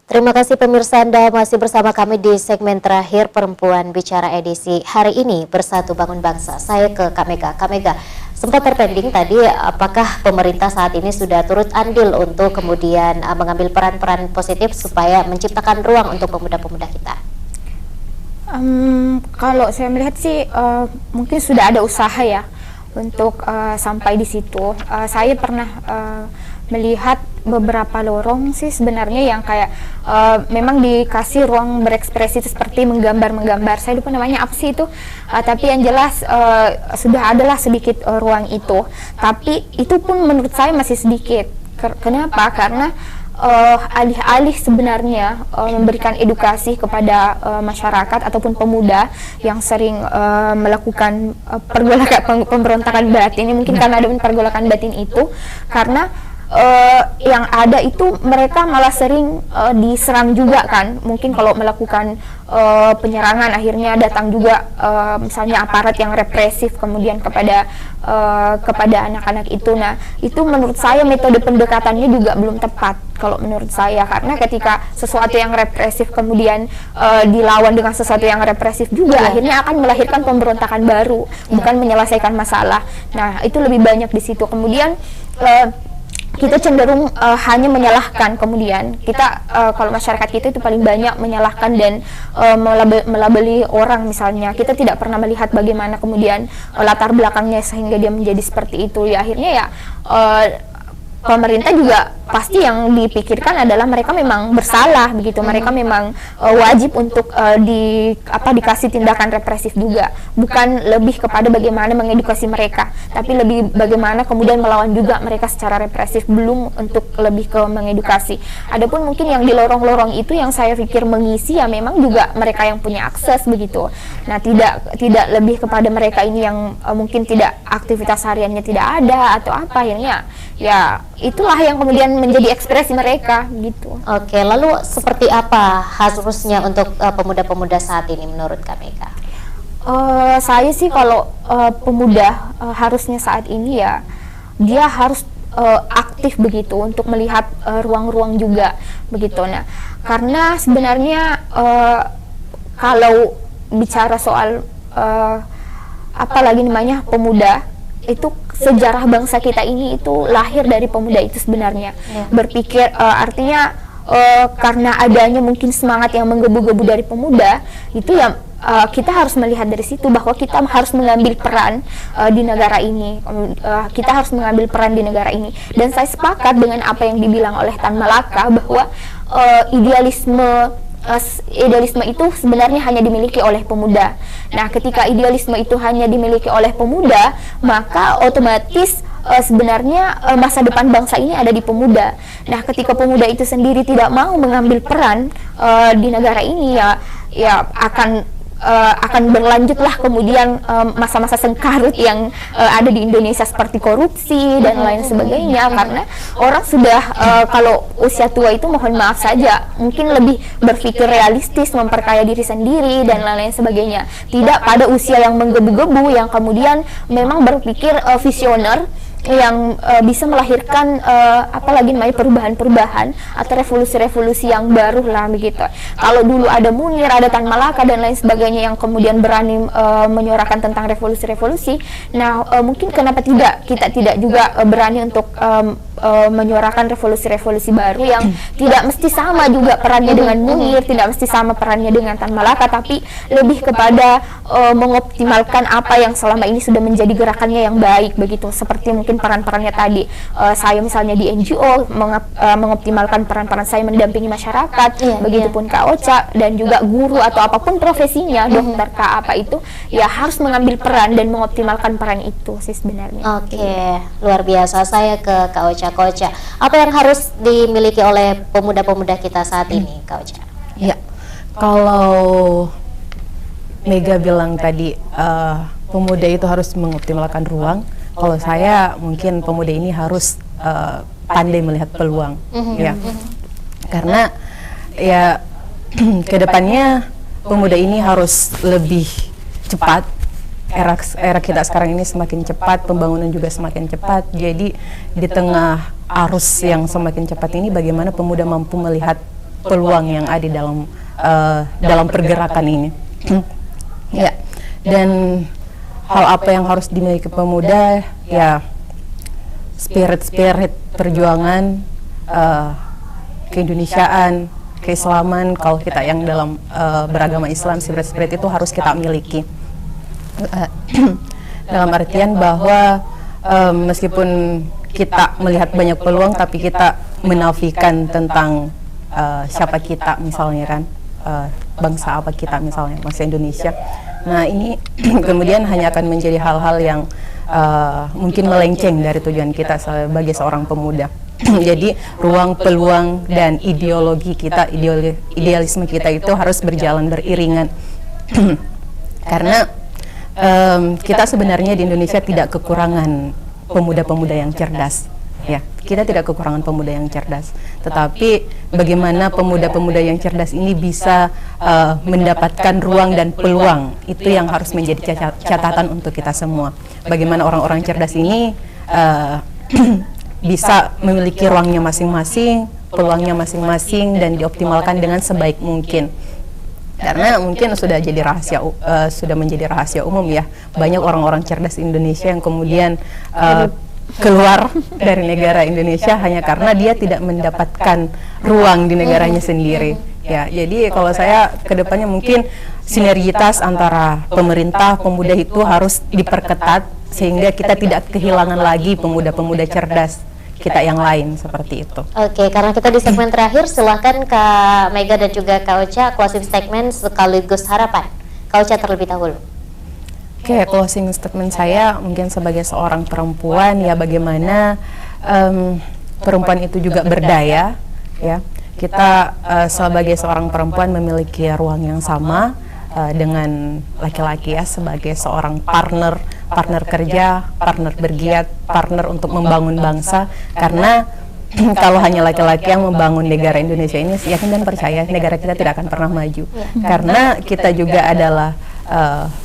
Terima kasih pemirsa, Anda masih bersama kami di segmen terakhir Perempuan Bicara edisi hari ini, Bersatu Bangun Bangsa. Saya ke Kak Mega. Kak Mega, sempat terpending tadi, apakah pemerintah saat ini sudah turut andil untuk kemudian mengambil peran-peran positif supaya menciptakan ruang untuk pemuda-pemuda kita? Kalau saya melihat sih mungkin sudah ada usaha ya untuk sampai di situ. Saya pernah melihat beberapa lorong sih sebenarnya yang kayak memang dikasih ruang berekspresi seperti menggambar. Saya lupa namanya apa sih itu, tapi yang jelas sudah adalah sedikit ruang itu. Tapi itu pun menurut saya masih sedikit. Kenapa? Karena alih-alih sebenarnya memberikan edukasi kepada masyarakat ataupun pemuda yang sering melakukan pergolakan pemberontakan batin ini, mungkin karena ada pergolakan batin itu, karena yang ada itu mereka malah sering diserang juga kan. Mungkin kalau melakukan penyerangan akhirnya datang juga misalnya aparat yang represif kemudian kepada anak-anak itu. Nah, itu menurut saya metode pendekatannya juga belum tepat kalau menurut saya, karena ketika sesuatu yang represif kemudian dilawan dengan sesuatu yang represif juga, akhirnya akan melahirkan pemberontakan baru, bukan menyelesaikan masalah. Nah, itu lebih banyak di situ. Kemudian kita cenderung hanya menyalahkan, kemudian kita kalau masyarakat kita itu paling banyak menyalahkan dan melabeli orang misalnya. Kita tidak pernah melihat bagaimana kemudian latar belakangnya sehingga dia menjadi seperti itu. Ya akhirnya ya pemerintah juga pasti yang dipikirkan adalah mereka memang bersalah begitu, mereka memang wajib untuk dikasih tindakan represif juga, bukan lebih kepada bagaimana mengedukasi mereka, tapi lebih bagaimana kemudian melawan juga mereka secara represif, belum untuk lebih ke mengedukasi. Adapun mungkin yang di lorong-lorong itu yang saya pikir mengisi ya memang juga mereka yang punya akses begitu. Nah, tidak lebih kepada mereka ini yang mungkin tidak, aktivitas hariannya tidak ada atau apa, akhirnya ya itulah yang kemudian menjadi ekspresi mereka gitu. Oke, lalu seperti apa harusnya untuk pemuda-pemuda saat ini menurut Kak Mega? Saya sih kalau pemuda harusnya saat ini ya dia harus aktif begitu untuk melihat ruang-ruang juga begitu. Nah, karena sebenarnya kalau bicara soal apalagi namanya pemuda, itu sejarah bangsa kita ini itu lahir dari pemuda itu sebenarnya. Berpikir artinya karena adanya mungkin semangat yang menggebu-gebu dari pemuda itu ya, kita harus melihat dari situ bahwa kita harus mengambil peran di negara ini. Kita harus mengambil peran di negara ini, dan saya sepakat dengan apa yang dibilang oleh Tan Malaka bahwa idealisme itu sebenarnya hanya dimiliki oleh pemuda. Nah, ketika idealisme itu hanya dimiliki oleh pemuda, maka otomatis sebenarnya masa depan bangsa ini ada di pemuda. Nah, ketika pemuda itu sendiri tidak mau mengambil peran di negara ini, ya akan berlanjutlah kemudian masa-masa sengkarut yang ada di Indonesia seperti korupsi dan lain sebagainya, karena orang sudah kalau usia tua itu mohon maaf saja mungkin lebih berpikir realistis, memperkaya diri sendiri dan lain sebagainya, tidak pada usia yang menggebu-gebu yang kemudian memang berpikir visioner yang bisa melahirkan apalagi namanya perubahan-perubahan atau revolusi-revolusi yang baru lah begitu. Kalau dulu ada Munir, ada Tan Malaka dan lain sebagainya yang kemudian berani menyuarakan tentang revolusi-revolusi, nah mungkin kenapa kita tidak juga berani untuk menyuarakan revolusi-revolusi baru yang tidak mesti sama juga perannya dengan Munir, tidak mesti sama perannya dengan Tan Malaka, tapi lebih kepada mengoptimalkan apa yang selama ini sudah menjadi gerakannya yang baik begitu, seperti mungkin peran-perannya tadi, saya misalnya di NGO mengoptimalkan peran-peran saya mendampingi masyarakat, begitupun Kak Ocha dan juga guru atau apapun profesinya, dokter Kak apa itu, ya harus mengambil peran dan mengoptimalkan peran itu sih sebenarnya. Oke, luar biasa. Saya ke Kak Ocha. Kak Ocha, apa yang harus dimiliki oleh pemuda-pemuda kita saat ini, Kak Ocha? Ya, kalau Mega bilang tadi pemuda itu harus mengoptimalkan ruang. Kalau saya mungkin pemuda ini harus pandai melihat peluang, ya, karena ya kedepannya pemuda ini harus lebih cepat. Era kita sekarang ini semakin cepat, pembangunan juga semakin cepat. Jadi di tengah arus yang semakin cepat ini, bagaimana pemuda mampu melihat peluang yang ada dalam pergerakan ini. Ya, dan hal apa yang harus dimiliki pemuda, ya spirit perjuangan, keindonesiaan, keislaman. Kalau kita yang dalam beragama Islam, spirit itu harus kita miliki. Dalam artian bahwa meskipun kita melihat banyak peluang, tapi kita menafikan tentang siapa kita misalnya kan, bangsa apa kita misalnya, bangsa Indonesia. Nah ini kemudian hanya akan menjadi hal-hal yang mungkin melenceng dari tujuan kita sebagai seorang pemuda. Jadi ruang, peluang, dan ideologi kita, idealisme kita itu harus berjalan beriringan. Karena kita sebenarnya di Indonesia tidak kekurangan pemuda-pemuda yang cerdas. Ya, kita tidak kekurangan pemuda yang cerdas, tetapi bagaimana pemuda-pemuda yang cerdas ini bisa mendapatkan ruang dan peluang, itu yang harus menjadi catatan untuk kita semua. Bagaimana orang-orang cerdas ini bisa memiliki ruangnya masing-masing, peluangnya masing-masing, dan dioptimalkan dengan sebaik mungkin. Karena mungkin sudah menjadi rahasia umum ya, banyak orang-orang cerdas Indonesia yang kemudian keluar dari negara Indonesia hanya karena dia tidak mendapatkan ruang di negaranya sendiri. Ya, jadi kalau saya kedepannya mungkin sinergitas antara pemerintah, pemuda itu harus diperketat sehingga kita tidak kehilangan lagi pemuda-pemuda cerdas kita yang lain seperti itu. Oke, karena kita di segmen terakhir, silahkan Kak Mega dan juga Kak Ocha closing statement sekaligus harapan. Kak Ocha terlebih dahulu. Oke, closing statement saya mungkin sebagai seorang perempuan, ya bagaimana perempuan itu juga berdaya, ya. Kita sebagai seorang perempuan memiliki ruang yang sama dengan laki-laki ya, sebagai seorang partner kerja, partner bergiat, partner untuk membangun bangsa. Karena kalau hanya laki-laki yang membangun negara Indonesia ini, yakin dan percaya negara kita tidak akan pernah maju. Karena kita juga adalah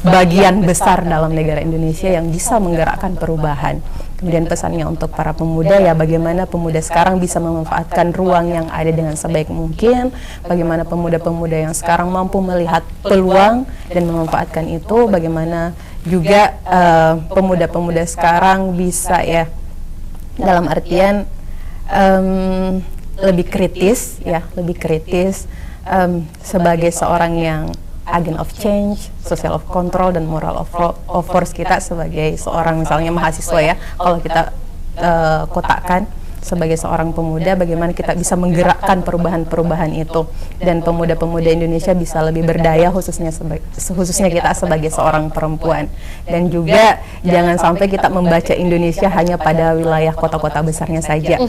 bagian besar dalam negara Indonesia yang bisa menggerakkan perubahan. Kemudian pesannya untuk para pemuda, ya bagaimana pemuda sekarang bisa memanfaatkan ruang yang ada dengan sebaik mungkin, bagaimana pemuda-pemuda yang sekarang mampu melihat peluang dan memanfaatkan itu, bagaimana juga pemuda-pemuda sekarang bisa ya dalam artian lebih kritis ya, sebagai seorang yang agent of change, social of control, dan moral of force kita sebagai seorang misalnya mahasiswa ya, kalau kita kotakkan sebagai seorang pemuda, bagaimana kita bisa menggerakkan perubahan-perubahan itu, dan pemuda-pemuda Indonesia bisa lebih berdaya, khususnya kita sebagai seorang perempuan. Dan juga jangan sampai kita membaca Indonesia hanya pada wilayah kota-kota besarnya saja,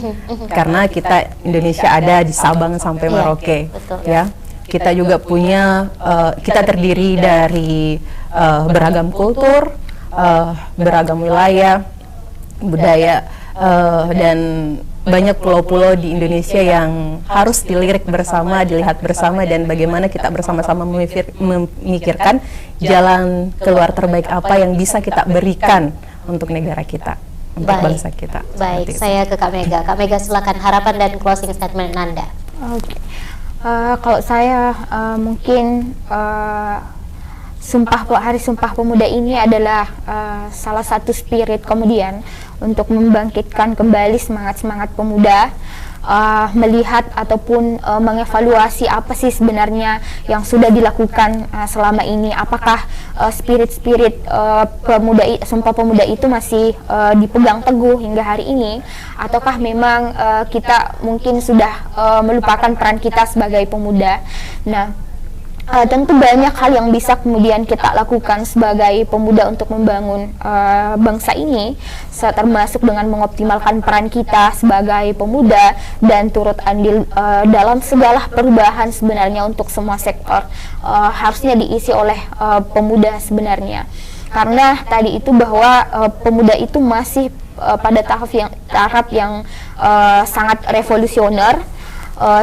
karena kita Indonesia ada di Sabang sampai Merauke, ya. Kita juga punya, kita terdiri dari beragam kultur, beragam wilayah, budaya, dan banyak pulau-pulau di Indonesia yang harus dilirik bersama, dilihat bersama, dan bagaimana kita bersama-sama memikirkan jalan keluar terbaik apa yang bisa kita berikan untuk negara kita, untuk bangsa kita. Baik, saya ke Kak Mega. Kak Mega, silakan harapan dan closing statement Anda. Oke. Kalau saya mungkin Hari Sumpah Pemuda ini adalah salah satu spirit kemudian untuk membangkitkan kembali semangat-semangat pemuda, melihat ataupun mengevaluasi apa sih sebenarnya yang sudah dilakukan selama ini. Apakah spirit-spirit Sumpah Pemuda itu masih dipegang teguh hingga hari ini, ataukah memang kita mungkin sudah melupakan peran kita sebagai pemuda. Nah, tentu banyak hal yang bisa kemudian kita lakukan sebagai pemuda untuk membangun bangsa ini, termasuk dengan mengoptimalkan peran kita sebagai pemuda dan turut andil dalam segala perubahan sebenarnya untuk semua sektor, harusnya diisi oleh pemuda sebenarnya. Karena tadi itu bahwa pemuda itu masih pada tahap yang sangat revolusioner,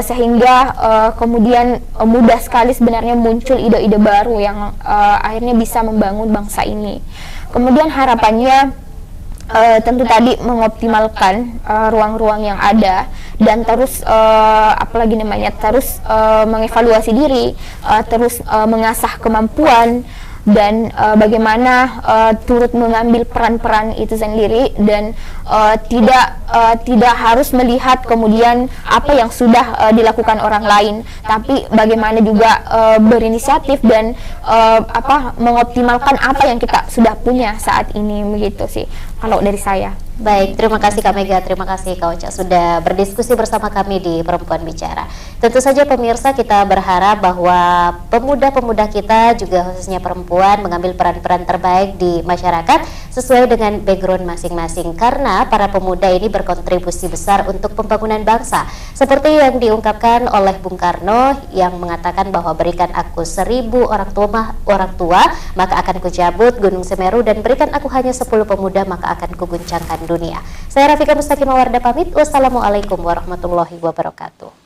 sehingga kemudian mudah sekali sebenarnya muncul ide-ide baru yang akhirnya bisa membangun bangsa ini. Kemudian harapannya tentu tadi mengoptimalkan ruang-ruang yang ada dan terus apalagi namanya terus mengevaluasi diri, terus mengasah kemampuan dan bagaimana turut mengambil peran-peran itu sendiri dan tidak harus melihat kemudian apa yang sudah dilakukan orang lain, tapi bagaimana juga berinisiatif dan mengoptimalkan apa yang kita sudah punya saat ini, begitu sih kalau dari saya. Baik, terima kasih Kak Mega, terima kasih Kak Ocha sudah berdiskusi bersama kami di Perempuan Bicara. Tentu saja pemirsa, kita berharap bahwa pemuda-pemuda kita juga khususnya perempuan mengambil peran-peran terbaik di masyarakat sesuai dengan background masing-masing, karena para pemuda ini berkontribusi besar untuk pembangunan bangsa. Seperti yang diungkapkan oleh Bung Karno yang mengatakan bahwa berikan aku 1000 orang tua maka akan kujabut Gunung Semeru, dan berikan aku hanya 10 pemuda maka akan kuguncangkan dunia. Saya Rafika Mustaqimah Wardah pamit. Wassalamualaikum warahmatullahi wabarakatuh.